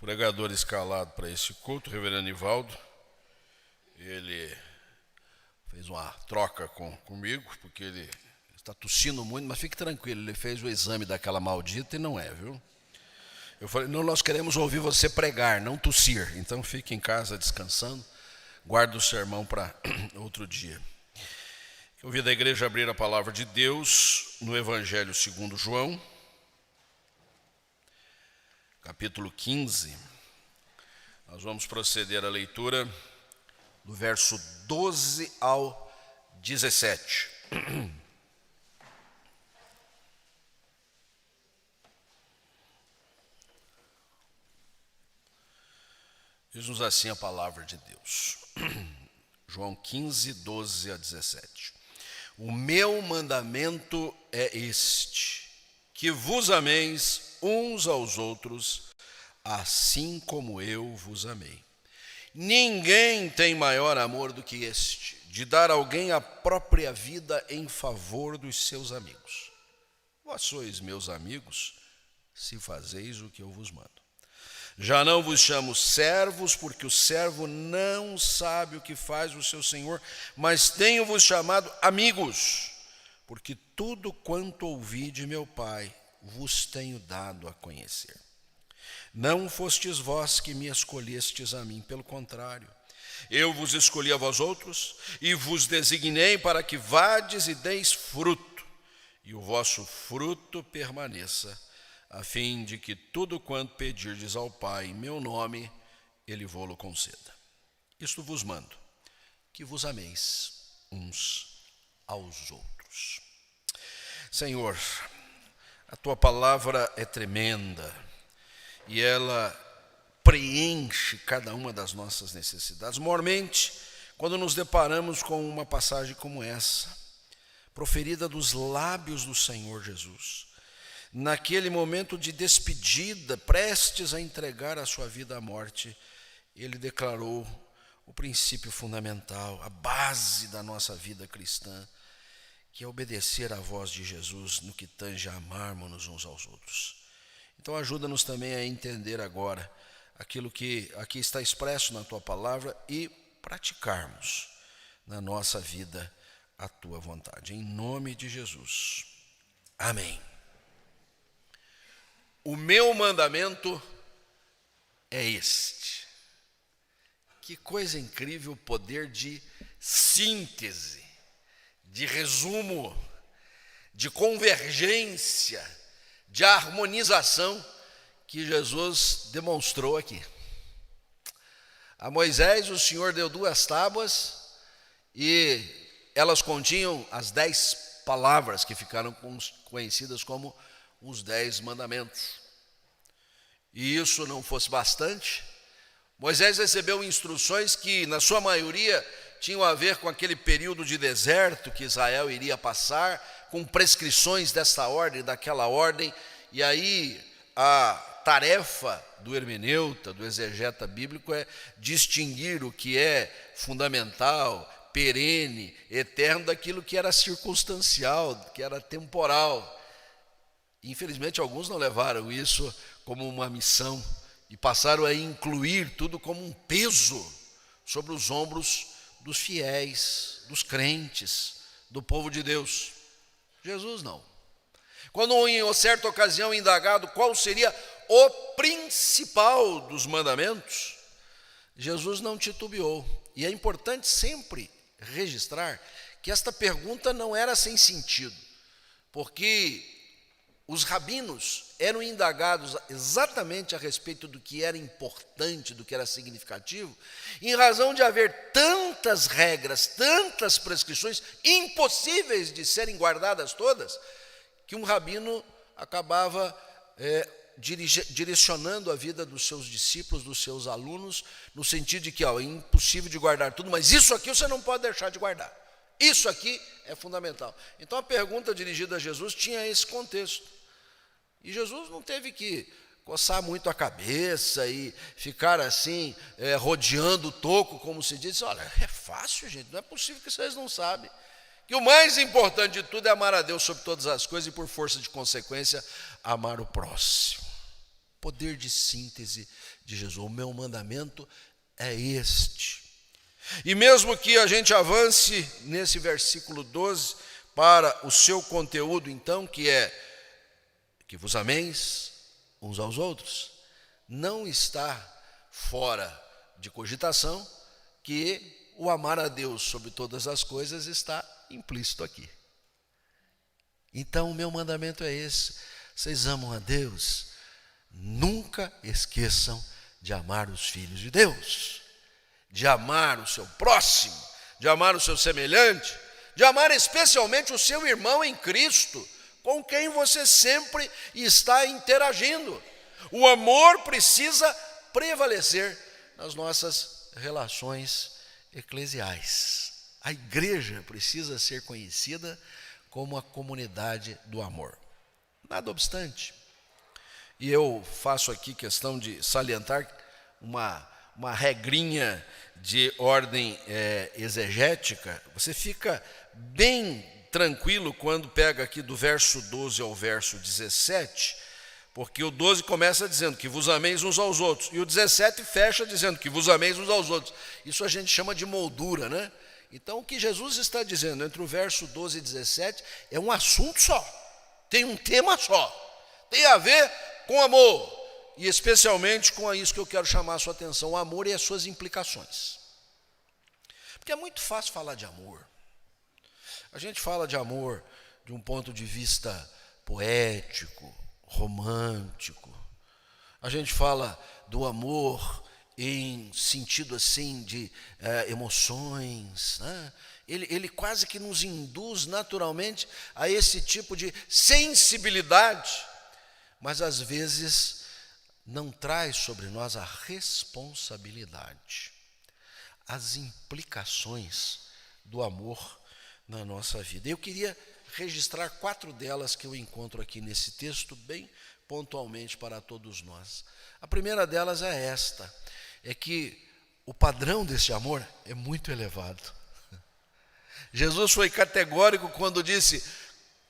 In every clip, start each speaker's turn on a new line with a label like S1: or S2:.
S1: pregador escalado para esse culto, o reverendo Nivaldo. Ele fez uma troca comigo, porque ele está tossindo muito, mas fique tranquilo, ele fez o exame daquela maldita e não é, viu? Eu falei, não, nós queremos ouvir você pregar, não tossir, então fique em casa descansando, guarde o sermão para outro dia. Eu vi da igreja abrir a palavra de Deus no Evangelho segundo João, capítulo 15. Nós vamos proceder à leitura do verso 12 ao 17. Diz-nos assim a palavra de Deus. João 15, 12 a 17. O meu mandamento é este, que vos ameis uns aos outros, assim como eu vos amei. Ninguém tem maior amor do que este, de dar a alguém a própria vida em favor dos seus amigos. Vós sois meus amigos, se fazeis o que eu vos mando. Já não vos chamo servos, porque o servo não sabe o que faz o seu senhor, mas tenho-vos chamado amigos, porque tudo quanto ouvi de meu Pai vos tenho dado a conhecer. Não fostes vós que me escolhestes a mim, pelo contrário, eu vos escolhi a vós outros e vos designei para que vades e deis fruto, e o vosso fruto permaneça, a fim de que tudo quanto pedirdes ao Pai em meu nome, Ele vô-lo conceda. Isto vos mando, que vos ameis uns aos outros. Senhor, a Tua palavra é tremenda e ela preenche cada uma das nossas necessidades. Maiormente, quando nos deparamos com uma passagem como essa, proferida dos lábios do Senhor Jesus, naquele momento de despedida, prestes a entregar a sua vida à morte, ele declarou o princípio fundamental, a base da nossa vida cristã, que é obedecer à voz de Jesus no que tange a amarmos-nos uns aos outros. Então ajuda-nos também a entender agora aquilo que aqui está expresso na Tua palavra e praticarmos na nossa vida a Tua vontade. Em nome de Jesus. Amém. O meu mandamento é este. Que coisa incrível o poder de síntese, de resumo, de convergência, de harmonização que Jesus demonstrou aqui. A Moisés o Senhor deu 2 tábuas e elas continham as 10 palavras que ficaram conhecidas como os 10 mandamentos. E isso não fosse bastante, Moisés recebeu instruções que, na sua maioria, tinham a ver com aquele período de deserto que Israel iria passar, com prescrições dessa ordem, daquela ordem, e aí a tarefa do hermeneuta, do exegeta bíblico, é distinguir o que é fundamental, perene, eterno, daquilo que era circunstancial, que era temporal. Infelizmente, alguns não levaram isso como uma missão e passaram a incluir tudo como um peso sobre os ombros dos fiéis, dos crentes, do povo de Deus. Jesus não. Quando em certa ocasião indagado qual seria o principal dos mandamentos, Jesus não titubeou. E é importante sempre registrar que esta pergunta não era sem sentido, porque os rabinos eram indagados exatamente a respeito do que era importante, do que era significativo, em razão de haver tantas regras, tantas prescrições, impossíveis de serem guardadas todas, que um rabino acabava direcionando a vida dos seus discípulos, dos seus alunos, no sentido de que é impossível de guardar tudo, mas isso aqui você não pode deixar de guardar. Isso aqui é fundamental. Então a pergunta dirigida a Jesus tinha esse contexto. E Jesus não teve que coçar muito a cabeça e ficar assim, rodeando o toco, como se diz. Olha, é fácil, gente, não é possível que vocês não sabem. Que o mais importante de tudo é amar a Deus sobre todas as coisas e, por força de consequência, amar o próximo. poder de síntese de Jesus. O meu mandamento é este. E mesmo que a gente avance nesse versículo 12 para o seu conteúdo, então, que é que vos ameis uns aos outros, não está fora de cogitação que o amar a Deus sobre todas as coisas está implícito aqui. Então, o meu mandamento é esse: vocês amam a Deus, nunca esqueçam de amar os filhos de Deus, de amar o seu próximo, de amar o seu semelhante, de amar especialmente o seu irmão em Cristo, com quem você sempre está interagindo. O amor precisa prevalecer nas nossas relações eclesiais. A igreja precisa ser conhecida como a comunidade do amor. Nada obstante, e eu faço aqui questão de salientar uma regrinha de ordem exegética, você fica bem tranquilo quando pega aqui do verso 12 ao verso 17, porque o 12 começa dizendo que vos ameis uns aos outros, e o 17 fecha dizendo que vos ameis uns aos outros. Isso a gente chama de moldura, né? Então, o que Jesus está dizendo entre o verso 12 e 17 é um assunto só, tem um tema só, tem a ver com amor, e especialmente com isso que eu quero chamar a sua atenção, o amor e as suas implicações. Porque é muito fácil falar de amor. A gente fala de amor de um ponto de vista poético, romântico. A gente fala do amor em sentido assim de emoções, né? Ele quase que nos induz naturalmente a esse tipo de sensibilidade, mas às vezes não traz sobre nós a responsabilidade, as implicações do amor na nossa vida. Eu queria registrar 4 delas que eu encontro aqui nesse texto, bem pontualmente para todos nós. A primeira delas é esta, é que o padrão desse amor é muito elevado. Jesus foi categórico quando disse: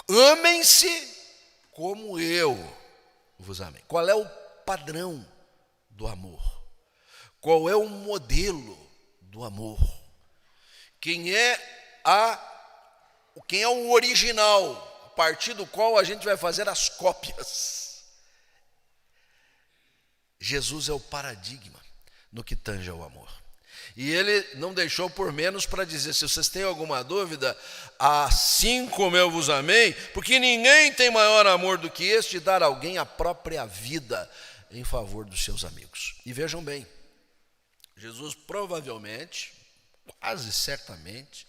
S1: amem-se como eu vos amei. Qual é o padrão do amor? Qual é o modelo do amor? Quem é o original, a partir do qual a gente vai fazer as cópias? Jesus é o paradigma no que tange ao amor. E ele não deixou por menos para dizer: se vocês têm alguma dúvida, assim como eu vos amei, porque ninguém tem maior amor do que este, de dar a alguém a própria vida em favor dos seus amigos. E vejam bem, Jesus provavelmente, quase certamente,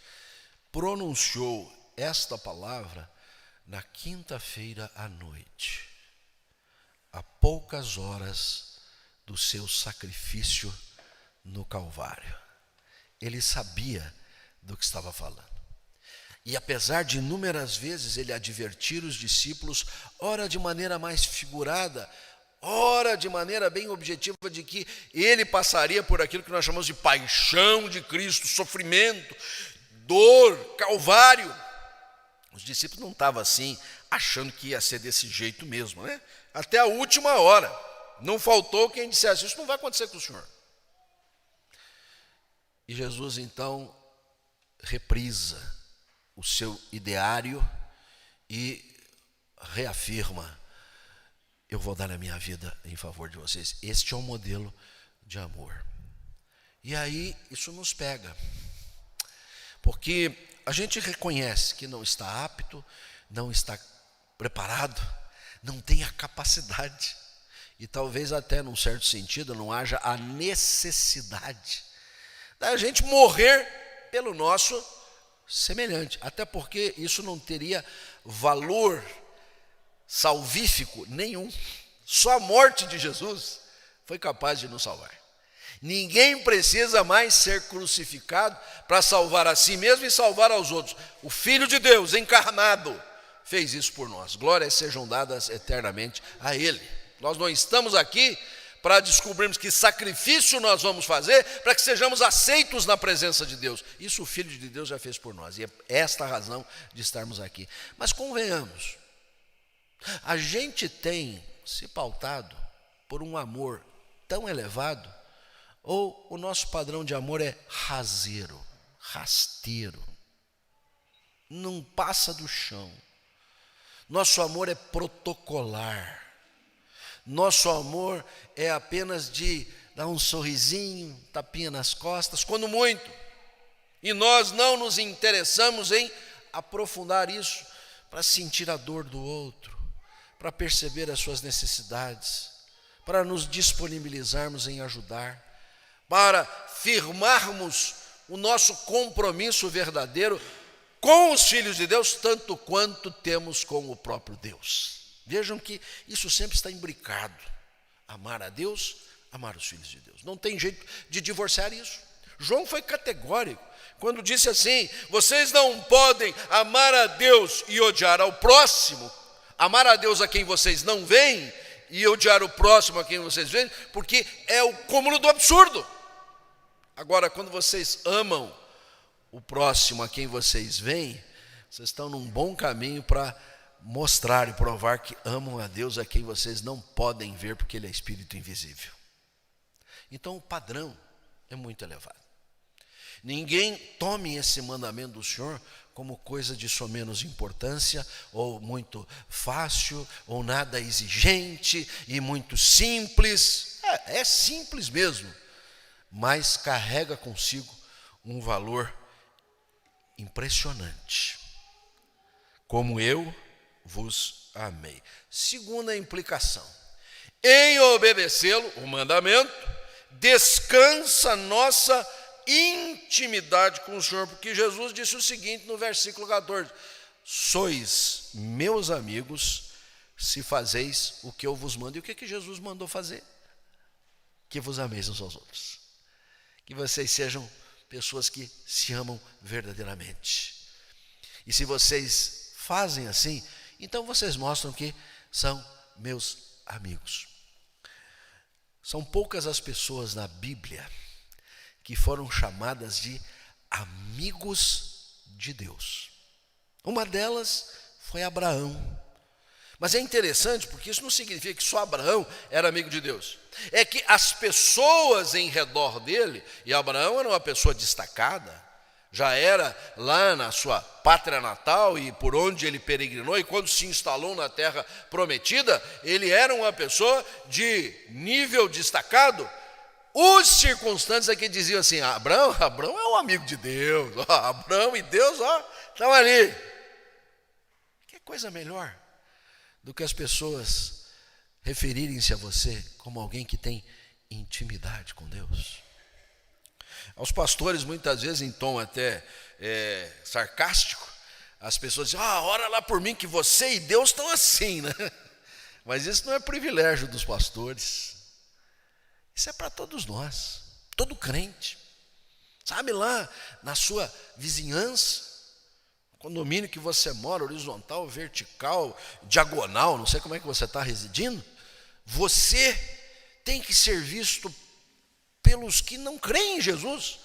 S1: pronunciou esta palavra na quinta-feira à noite, a poucas horas do seu sacrifício no Calvário. Ele sabia do que estava falando. E apesar de inúmeras vezes ele advertir os discípulos, ora de maneira mais figurada, ora de maneira bem objetiva, de que ele passaria por aquilo que nós chamamos de paixão de Cristo, sofrimento, dor, calvário. Os discípulos não estavam assim, achando que ia ser desse jeito mesmo, né? Até a última hora, não faltou quem dissesse: isso não vai acontecer com o Senhor. E Jesus então reprisa o seu ideário e reafirma: eu vou dar a minha vida em favor de vocês. Este é um modelo de amor. E aí isso nos pega, porque a gente reconhece que não está apto, não está preparado, não tem a capacidade, e talvez até num certo sentido não haja a necessidade da gente morrer pelo nosso semelhante, até porque isso não teria valor salvífico nenhum. Só a morte de Jesus foi capaz de nos salvar. Ninguém precisa mais ser crucificado para salvar a si mesmo e salvar aos outros. O Filho de Deus encarnado fez isso por nós. Glórias sejam dadas eternamente a Ele. Nós não estamos aqui para descobrirmos que sacrifício nós vamos fazer para que sejamos aceitos na presença de Deus. Isso o Filho de Deus já fez por nós, e é esta a razão de estarmos aqui. Mas convenhamos, a gente tem se pautado por um amor tão elevado, ou o nosso padrão de amor é rasteiro, não passa do chão. Nosso amor é protocolar. Nosso amor é apenas de dar um sorrisinho, tapinha nas costas, quando muito. E nós não nos interessamos em aprofundar isso para sentir a dor do outro, para perceber as suas necessidades, para nos disponibilizarmos em ajudar, para firmarmos o nosso compromisso verdadeiro com os filhos de Deus, tanto quanto temos com o próprio Deus. Vejam que isso sempre está imbricado. Amar a Deus, amar os filhos de Deus. Não tem jeito de divorciar isso. João foi categórico quando disse assim: vocês não podem amar a Deus e odiar ao próximo, amar a Deus a quem vocês não veem e odiar o próximo a quem vocês veem, porque é o cúmulo do absurdo. Agora, quando vocês amam o próximo a quem vocês veem, vocês estão num bom caminho para mostrar e provar que amam a Deus a quem vocês não podem ver, porque Ele é espírito invisível. Então o padrão é muito elevado. Ninguém tome esse mandamento do Senhor como coisa de somenos importância, ou muito fácil, ou nada exigente e muito simples. É simples mesmo, mas carrega consigo um valor impressionante. Como eu vos amei. Segunda implicação: em obedecê-lo, o mandamento, descansa nossa intimidade com o Senhor, porque Jesus disse o seguinte no versículo 14: sois meus amigos se fazeis o que eu vos mando. E o que Jesus mandou fazer? Que vos ameis uns aos outros, que vocês sejam pessoas que se amam verdadeiramente. E se vocês fazem assim, então vocês mostram que são meus amigos. São poucas as pessoas na Bíblia que foram chamadas de amigos de Deus. Uma delas foi Abraão. Mas é interessante, porque isso não significa que só Abraão era amigo de Deus. É que as pessoas em redor dele, e Abraão era uma pessoa destacada, já era lá na sua pátria natal e por onde ele peregrinou, e quando se instalou na terra prometida, ele era uma pessoa de nível destacado. Os circunstantes aqui diziam assim: Abraão é um amigo de Deus, Abraão e Deus estão ali. Que coisa melhor do que as pessoas referirem-se a você como alguém que tem intimidade com Deus. Aos pastores, muitas vezes, em tom até sarcástico, as pessoas dizem: ora lá por mim que você e Deus estão assim, né? Mas isso não é privilégio dos pastores, isso é para todos nós, todo crente. Sabe, lá na sua vizinhança, condomínio que você mora, horizontal, vertical, diagonal, não sei como é que você está residindo, você tem que ser visto pelos que não creem em Jesus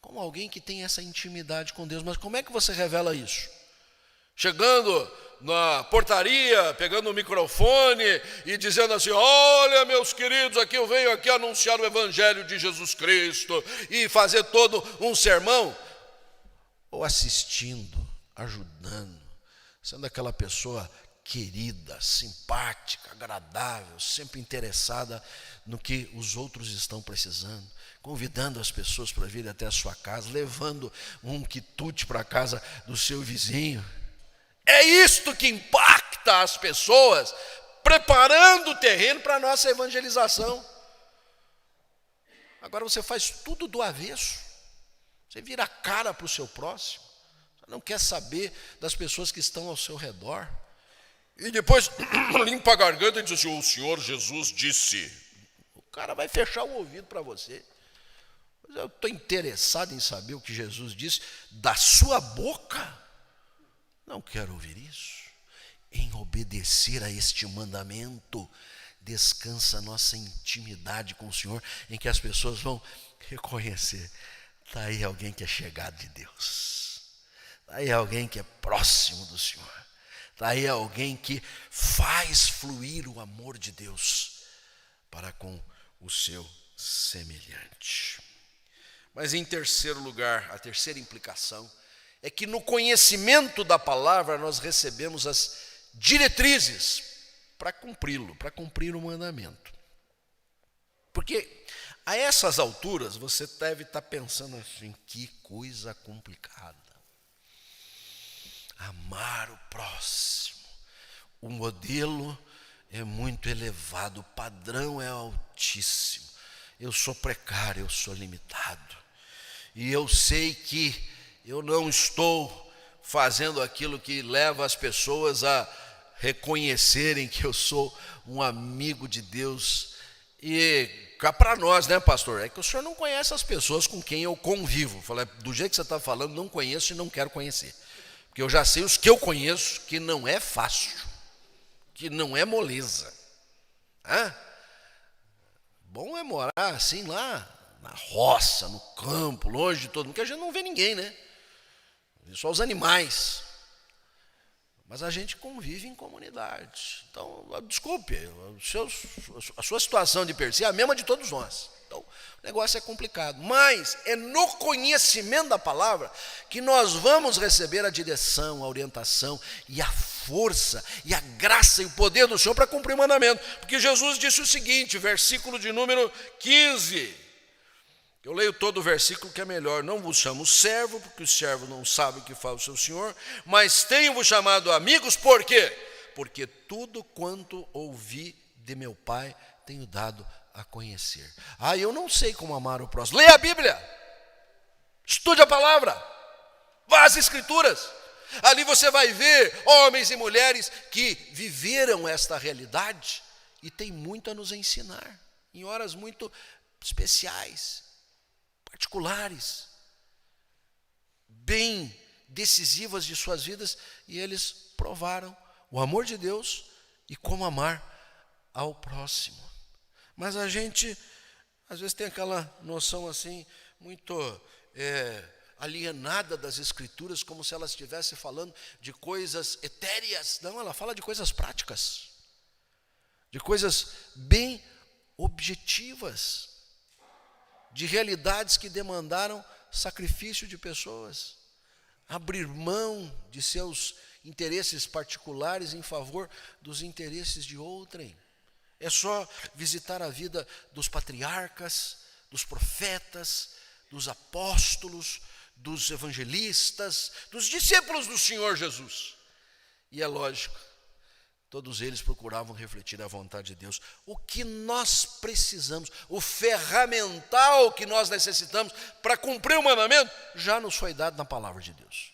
S1: como alguém que tem essa intimidade com Deus. Mas como é que você revela isso? Chegando na portaria, pegando o microfone e dizendo assim: olha, meus queridos, aqui eu venho aqui anunciar o Evangelho de Jesus Cristo, e fazer todo um sermão? Ou assistindo, ajudando, sendo aquela pessoa querida, simpática, agradável, sempre interessada no que os outros estão precisando, convidando as pessoas para vir até a sua casa, levando um quitute para a casa do seu vizinho. É isto que impacta as pessoas, preparando o terreno para a nossa evangelização. Agora você faz tudo do avesso, você vira a cara para o seu próximo, você não quer saber das pessoas que estão ao seu redor, e depois limpa a garganta e diz assim: o Senhor Jesus disse. O cara vai fechar o ouvido para você. Mas eu estou interessado em saber o que Jesus disse da sua boca. Não quero ouvir isso. Em obedecer a este mandamento, descansa a nossa intimidade com o Senhor, em que as pessoas vão reconhecer: está aí alguém que é chegado de Deus, está aí alguém que é próximo do Senhor, está aí alguém que faz fluir o amor de Deus para com o seu semelhante. Mas em terceiro lugar, a terceira implicação é que no conhecimento da palavra nós recebemos as diretrizes para cumpri-lo, para cumprir o mandamento. Porque a essas alturas você deve estar pensando assim, que coisa complicada. Amar o próximo. O modelo é muito elevado, o padrão é altíssimo. Eu sou precário, eu sou limitado. E eu sei que eu não estou fazendo aquilo que leva as pessoas a reconhecerem que eu sou um amigo de Deus. E cá para nós, né, pastor? É que o senhor não conhece as pessoas com quem eu convivo. Falei, do jeito que você está falando, não conheço e não quero conhecer. Porque eu já sei os que eu conheço, que não é fácil, que não é moleza. Bom é morar assim lá na roça, no campo, longe de todo mundo, porque a gente não vê ninguém, né? Só os animais. Mas a gente convive em comunidade. Então, desculpe, a sua situação de per si é a mesma de todos nós. Então, o negócio é complicado. Mas é no conhecimento da palavra que nós vamos receber a direção, a orientação e a força, e a graça e o poder do Senhor para cumprir o mandamento. Porque Jesus disse o seguinte, versículo de número 15. Eu leio todo o versículo que é melhor. Não vos chamo servo, porque o servo não sabe o que faz o seu senhor, mas tenho-vos chamado amigos, por quê? Porque tudo quanto ouvi de meu Pai tenho dado a conhecer. Eu não sei como amar o próximo. Leia a Bíblia, estude a palavra, vá às Escrituras. Ali você vai ver homens e mulheres que viveram esta realidade e tem muito a nos ensinar, em horas muito especiais, particulares, bem decisivas de suas vidas, e eles provaram o amor de Deus e como amar ao próximo. Mas a gente, às vezes, tem aquela noção assim, muito alienada das Escrituras, como se ela estivesse falando de coisas etéreas. Não, ela fala de coisas práticas, de coisas bem objetivas, de realidades que demandaram sacrifício de pessoas, abrir mão de seus interesses particulares em favor dos interesses de outrem. É só visitar a vida dos patriarcas, dos profetas, dos apóstolos, dos evangelistas, dos discípulos do Senhor Jesus. E é lógico, todos eles procuravam refletir a vontade de Deus. O que nós precisamos, o ferramental que nós necessitamos para cumprir o mandamento, já nos foi dado na palavra de Deus.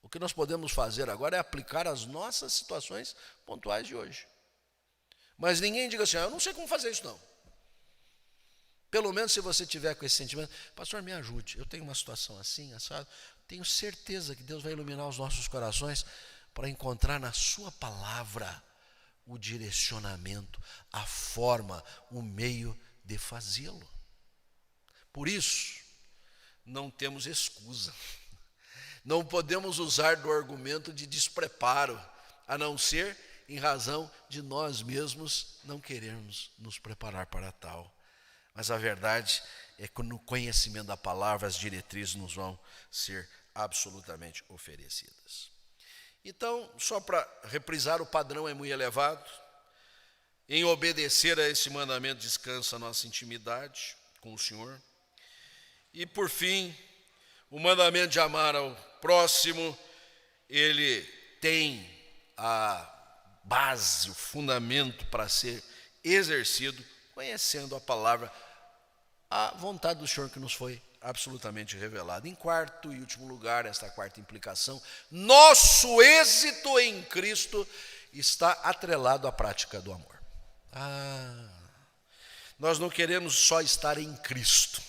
S1: O que nós podemos fazer agora é aplicar as nossas situações pontuais de hoje. Mas ninguém diga assim, eu não sei como fazer isso não. Pelo menos se você tiver com esse sentimento, pastor, me ajude, eu tenho uma situação assim, assado, tenho certeza que Deus vai iluminar os nossos corações para encontrar na sua palavra o direcionamento, a forma, o meio de fazê-lo. Por isso, não temos excusa. Não podemos usar do argumento de despreparo, a não ser em razão de nós mesmos não querermos nos preparar para tal. Mas a verdade é que no conhecimento da palavra, as diretrizes nos vão ser absolutamente oferecidas. Então, só para reprisar, o padrão é muito elevado. Em obedecer a esse mandamento descansa a nossa intimidade com o Senhor. E por fim, o mandamento de amar ao próximo, ele tem a base, o fundamento para ser exercido, conhecendo a palavra, a vontade do Senhor que nos foi absolutamente revelada. Em quarto e último lugar, esta quarta implicação, nosso êxito em Cristo está atrelado à prática do amor. Nós não queremos só estar em Cristo.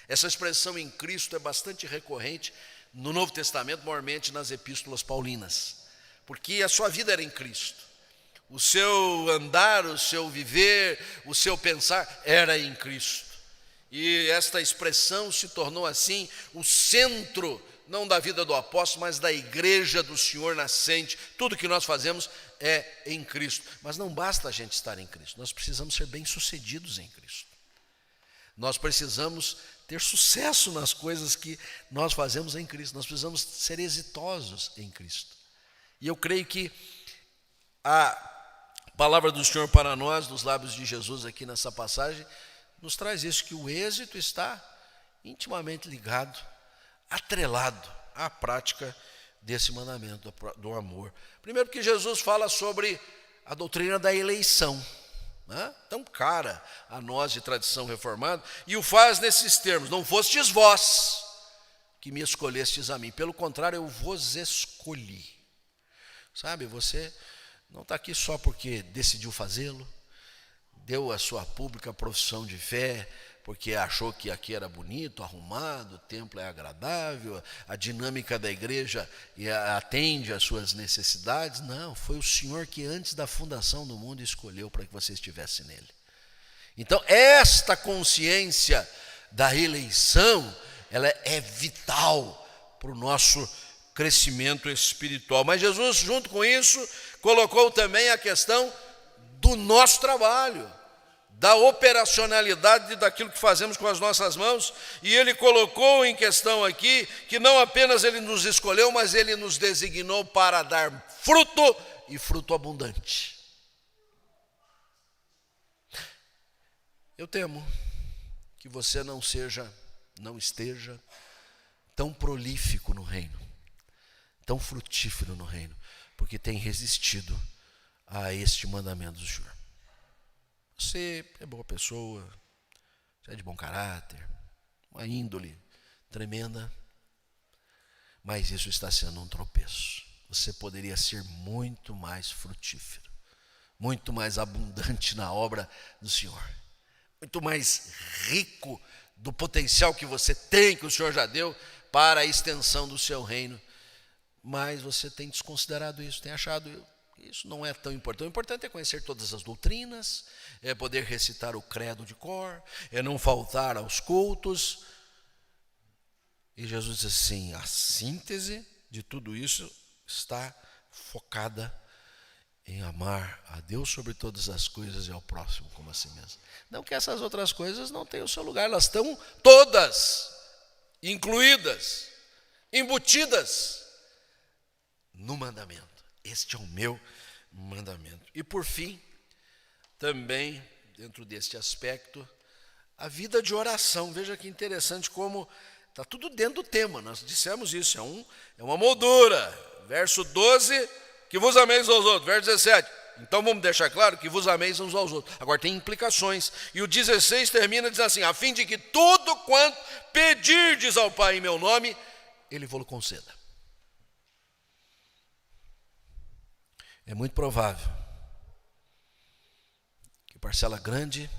S1: Essa expressão em Cristo é bastante recorrente no Novo Testamento, maiormente nas epístolas paulinas, porque a sua vida era em Cristo. O seu andar, o seu viver, o seu pensar era em Cristo. E esta expressão se tornou assim o centro, não da vida do apóstolo, mas da igreja do Senhor nascente. Tudo que nós fazemos é em Cristo. Mas não basta a gente estar em Cristo, nós precisamos ser bem-sucedidos em Cristo. Nós precisamos ter sucesso nas coisas que nós fazemos em Cristo. Nós precisamos ser exitosos em Cristo. E eu creio que a palavra do Senhor para nós, nos lábios de Jesus aqui nessa passagem, nos traz isso, que o êxito está intimamente ligado, atrelado à prática desse mandamento do amor. Primeiro porque Jesus fala sobre a doutrina da eleição, né? Tão cara a nós de tradição reformada, e o faz nesses termos: não fostes vós que me escolhestes a mim, pelo contrário, eu vos escolhi. Sabe, você não está aqui só porque decidiu fazê-lo, deu a sua pública profissão de fé, porque achou que aqui era bonito, arrumado, o templo é agradável, a dinâmica da igreja atende às suas necessidades. Não, foi o Senhor que antes da fundação do mundo escolheu para que você estivesse nele. Então, esta consciência da eleição, ela é vital para o nosso crescimento espiritual. Mas Jesus, junto com isso, colocou também a questão do nosso trabalho, da operacionalidade daquilo que fazemos com as nossas mãos, e ele colocou em questão aqui que não apenas ele nos escolheu, mas ele nos designou para dar fruto, e fruto abundante. Eu temo que você não esteja tão prolífico no reino, tão frutífero no reino, porque tem resistido a este mandamento do Senhor. Você é boa pessoa, você é de bom caráter, uma índole tremenda, mas isso está sendo um tropeço. Você poderia ser muito mais frutífero, muito mais abundante na obra do Senhor, muito mais rico do potencial que você tem, que o Senhor já deu para a extensão do seu reino, mas você tem desconsiderado isso, tem achado isso não é tão importante. O importante é conhecer todas as doutrinas, é poder recitar o credo de cor, é não faltar aos cultos. E Jesus diz assim: a síntese de tudo isso está focada em amar a Deus sobre todas as coisas e ao próximo como a si mesmo. Não que essas outras coisas não tenham o seu lugar, elas estão todas incluídas, embutidas no mandamento. Este é o meu mandamento. E por fim, também, dentro deste aspecto, a vida de oração. Veja que interessante como está tudo dentro do tema. Nós dissemos isso, é uma moldura. Verso 12, que vos ameis aos outros. Verso 17, então vamos deixar claro que vos ameis uns aos outros. Agora tem implicações. E o 16 termina dizendo assim: a fim de que tudo quanto pedirdes ao Pai em meu nome, Ele vos conceda. É muito provável que parcela grande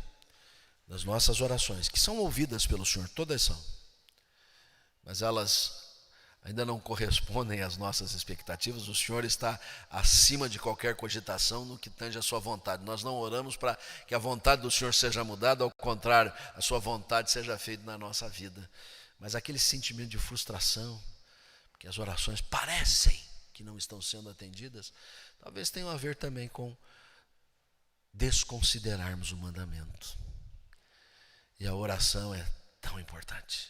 S1: das nossas orações, que são ouvidas pelo Senhor, todas são, mas elas ainda não correspondem às nossas expectativas. O Senhor está acima de qualquer cogitação no que tange a sua vontade. Nós não oramos para que a vontade do Senhor seja mudada, ao contrário, a sua vontade seja feita na nossa vida. Mas aquele sentimento de frustração, porque as orações parecem que não estão sendo atendidas, talvez tenham a ver também com desconsiderarmos o mandamento. E a oração é tão importante.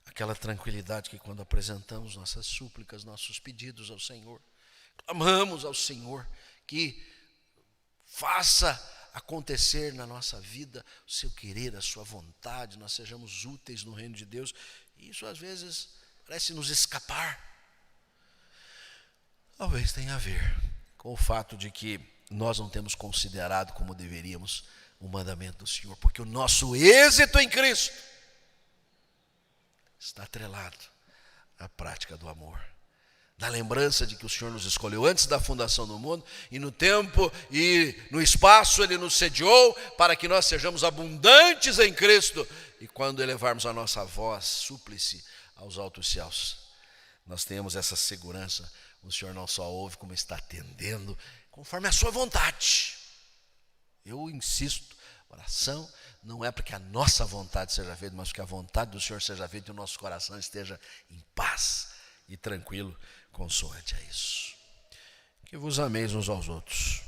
S1: Aquela tranquilidade que quando apresentamos nossas súplicas, nossos pedidos ao Senhor, clamamos ao Senhor que faça acontecer na nossa vida o seu querer, a sua vontade, nós sejamos úteis no reino de Deus. E isso às vezes parece nos escapar. Talvez tenha a ver com o fato de que nós não temos considerado como deveríamos o mandamento do Senhor, porque o nosso êxito em Cristo está atrelado à prática do amor, da lembrança de que o Senhor nos escolheu antes da fundação do mundo, e no tempo e no espaço Ele nos sediou para que nós sejamos abundantes em Cristo, e quando elevarmos a nossa voz súplice aos altos céus, nós tenhamos essa segurança. O Senhor não só ouve, como está atendendo conforme a sua vontade. Eu insisto, oração não é para que a nossa vontade seja feita, mas que a vontade do Senhor seja feita e o nosso coração esteja em paz e tranquilo consoante a isso. que vos ameis uns aos outros,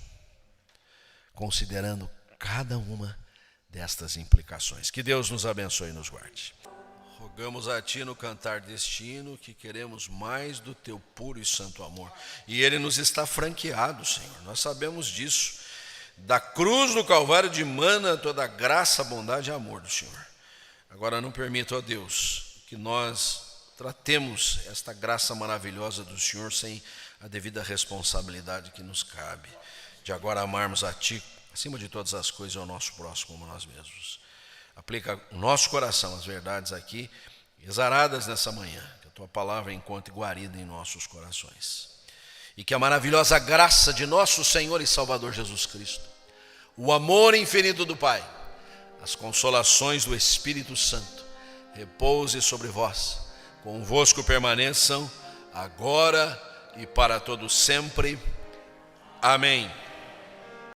S1: considerando cada uma destas implicações. Que Deus nos abençoe e nos guarde. Rogamos a Ti no cantar deste hino que queremos mais do Teu puro e santo amor. E Ele nos está franqueado, Senhor. Nós sabemos disso. Da cruz do Calvário dimana toda a graça, bondade e amor do Senhor. Agora não permita, ó Deus, que nós tratemos esta graça maravilhosa do Senhor sem a devida responsabilidade que nos cabe, de agora amarmos a Ti, acima de todas as coisas, ao nosso próximo como nós mesmos. Aplica o nosso coração as verdades aqui, exaradas nessa manhã, que a Tua palavra encontre guarida em nossos corações. E que a maravilhosa graça de nosso Senhor e Salvador Jesus Cristo, o amor infinito do Pai, as consolações do Espírito Santo, repouse sobre vós, convosco permaneçam, agora e para todo sempre. Amém.